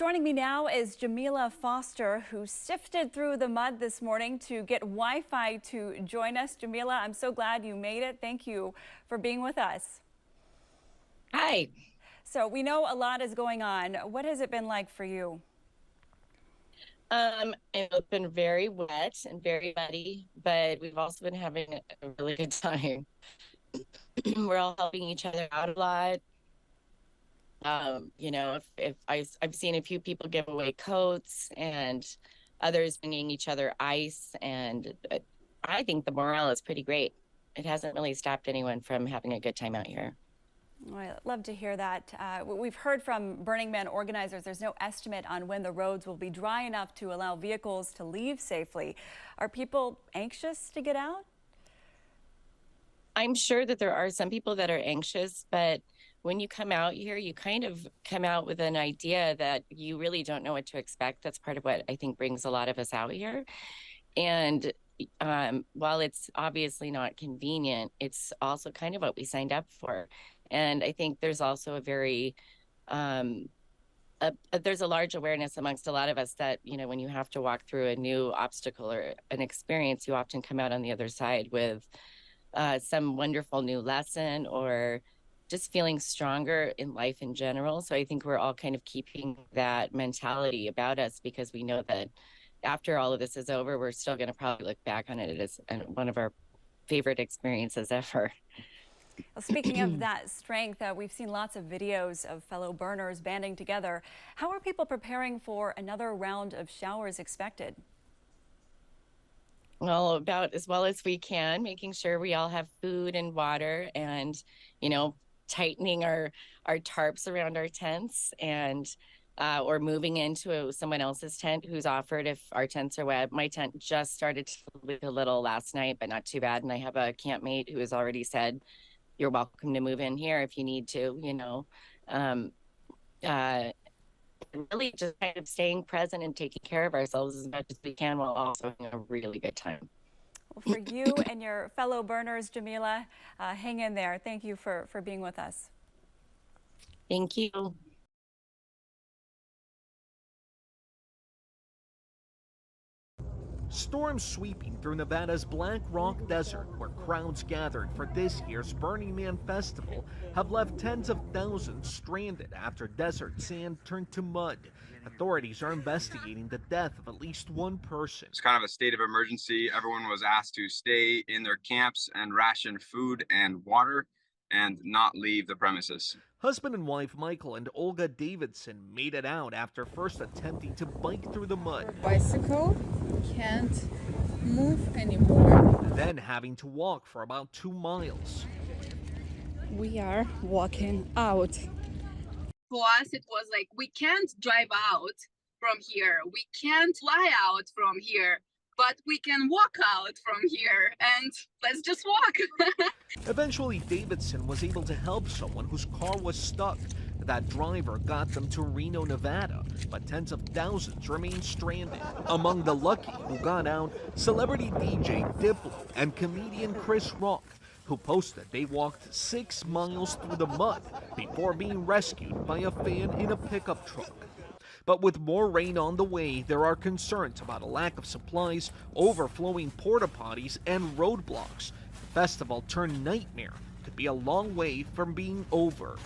Joining me now is Jamila Foster, who sifted through the mud this morning to get Wi-Fi to join us. Jamila, I'm so glad you made it. Thank you for being with us. Hi. So we know a lot is going on. What has it been like for you? It's been very wet and very muddy, but we've also been having a really good time. We're all helping each other out a lot. I've seen a few people give away coats and others bringing each other ice, and I think the morale is pretty great. It hasn't really stopped anyone from having a good time out here. Well, I'd love to hear that. We've heard from Burning Man organizers there's no estimate on when the roads will be dry enough to allow vehicles to leave safely. Are people anxious to get out? I'm sure that there are some people that are anxious, but when you come out here, you kind of come out with an idea that you really don't know what to expect. That's part of what I think brings a lot of us out here. And while it's obviously not convenient, it's also kind of what we signed up for. And I think there's also there's a large awareness amongst a lot of us that, when you have to walk through a new obstacle or an experience, you often come out on the other side with some wonderful new lesson or just feeling stronger in life in general. So I think we're all kind of keeping that mentality about us because we know that after all of this is over, we're still going to probably look back on it as one of our favorite experiences ever. Well, speaking of that strength, we've seen lots of videos of fellow burners banding together. How are people preparing for another round of showers expected? Well, about as well as we can, making sure we all have food and water and, tightening our tarps around our tents and or moving into someone else's tent who's offered if our tents are wet. My tent just started to leak a little last night, but not too bad. And I have a campmate who has already said, you're welcome to move in here if you need to, uh, really just kind of staying present and taking care of ourselves as much as we can while also having a really good time. Well, for you and your fellow burners, Jamila, hang in there. Thank you for being with us. Thank you. Storms sweeping through Nevada's Black Rock Desert, where crowds gathered for this year's Burning Man Festival, have left tens of thousands stranded after desert sand turned to mud. Authorities are investigating the death of at least one person. It's kind of a state of emergency. Everyone was asked to stay in their camps and ration food and water and not leave the premises. Husband and wife Michael and Olga Davidson made it out after first attempting to bike through the mud. Bicycle can't move anymore. Then having to walk for about 2 miles. We are walking out. For us, it was like, we can't drive out from here. We can't fly out from here, but we can walk out from here and let's just walk. Eventually, Davidson was able to help someone whose car was stuck. That driver got them to Reno, Nevada, but tens of thousands remain stranded. Among the lucky who got out, celebrity DJ Diplo and comedian Chris Rock, who posted they walked 6 miles through the mud before being rescued by a fan in a pickup truck. But with more rain on the way, there are concerns about a lack of supplies, overflowing porta potties, and roadblocks. The festival turned nightmare could be a long way from being over.